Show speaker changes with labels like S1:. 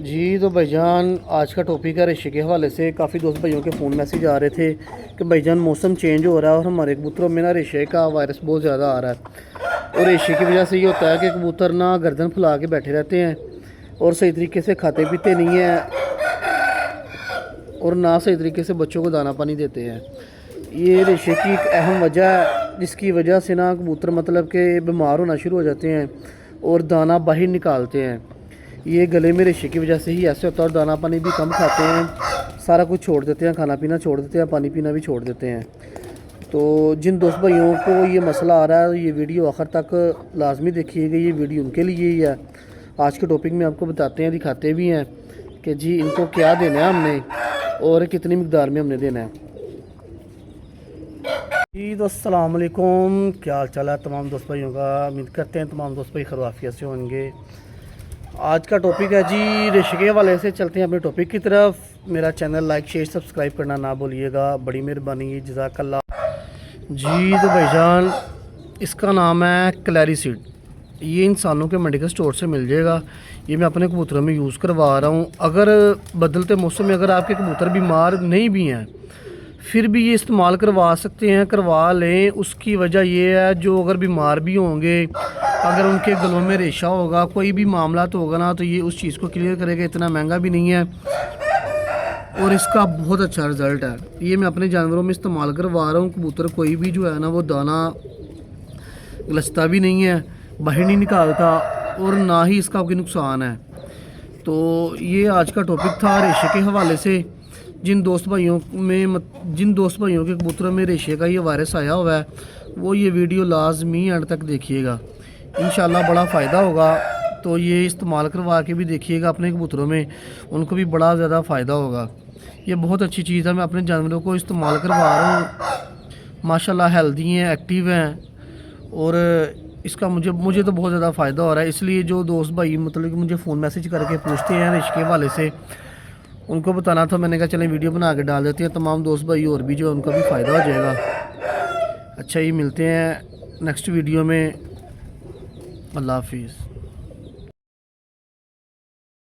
S1: जी तो भाईजान आज का टॉपिक है रेशे के हवाले से। काफ़ी दोस्त भाइयों के फ़ोन मैसेज आ रहे थे कि भाईजान मौसम चेंज हो रहा है और हमारे कबूतरों में ना रेशे का वायरस बहुत ज़्यादा आ रहा है। और रेशे की वजह से ये होता है कि कबूतर ना गर्दन फुला के बैठे रहते हैं और सही तरीके से खाते पीते नहीं हैं और ना सही तरीके से बच्चों को दाना पानी देते हैं। ये रेशे की एक अहम वजह है जिसकी वजह से ना कबूतर मतलब कि बीमार होना शुरू हो जाते हैं और दाना बाहर निकालते हैं। ये गले में रेशे की वजह से ही ऐसे होता है और दाना पानी भी कम खाते हैं, सारा कुछ छोड़ देते हैं, खाना पीना छोड़ देते हैं, पानी पीना भी छोड़ देते हैं। तो जिन दोस्त भाइयों को ये मसला आ रहा है ये वीडियो आखिर तक लाजमी देखिएगा, ये वीडियो उनके लिए ही है। आज के टॉपिक में आपको बताते हैं, दिखाते भी हैं कि जी इनको क्या देना है हमने और कितनी मिकदार में हमने देना है। जी तो अस्सलाम वालेकुम, क्या हाल चाल है तमाम दोस्त भाइयों का। उम्मीद करते हैं तमाम दोस्त भाई खैरियत से होंगे। आज का टॉपिक है जी रेशे के हवाले से। चलते हैं अपने टॉपिक की तरफ। मेरा चैनल लाइक शेयर सब्सक्राइब करना ना भूलिएगा, बड़ी मेहरबानी, जज़ाकल्लाह। जी तो भाईजान इसका नाम है क्लैरिसीड। ये इंसानों के मेडिकल स्टोर से मिल जाएगा। ये मैं अपने कबूतरों में यूज़ करवा रहा हूँ। अगर बदलते मौसम में अगर आपके कबूतर बीमार नहीं भी हैं फिर भी ये इस्तेमाल करवा सकते हैं, करवा लें। उसकी वजह ये है जो अगर बीमार भी होंगे, अगर उनके गलों में रेशा होगा, कोई भी मामला तो होगा ना, तो ये उस चीज़ को क्लियर करेगा। इतना महंगा भी नहीं है और इसका बहुत अच्छा रिज़ल्ट है। ये मैं अपने जानवरों में इस्तेमाल करवा रहा हूँ। कबूतर कोई भी जो है ना वो दाना गलचता भी नहीं है, बाहर नहीं निकालता और ना ही इसका कोई नुकसान है। तो ये आज का टॉपिक था रेशे के हवाले से। जिन दोस्त भाइयों के कबूतरों में रेशे का ये वायरस आया हुआ है वो ये वीडियो लाजमी एंड तक देखिएगा, इंशाल्लाह बड़ा फ़ायदा होगा। तो ये इस्तेमाल करवा के भी देखिएगा अपने कबूतरों में, उनको भी बड़ा ज़्यादा फ़ायदा होगा। ये बहुत अच्छी चीज़ है, मैं अपने जानवरों को इस्तेमाल करवा रहा हूँ। माशाल्लाह हेल्दी हैं, एक्टिव हैं और इसका मुझे तो बहुत ज़्यादा फ़ायदा हो रहा है। इसलिए जो दोस्त भाई मतलब कि मुझे फ़ोन मैसेज करके पूछते हैं रेशे के हवाले से, उनको बताना था। मैंने कहा चलें वीडियो बना के डाल देते हैं, तमाम दोस्त भाई और भी जो उनका भी फ़ायदा हो जाएगा। अच्छा, ये मिलते हैं नेक्स्ट वीडियो में। अल्लाह हाफिज़।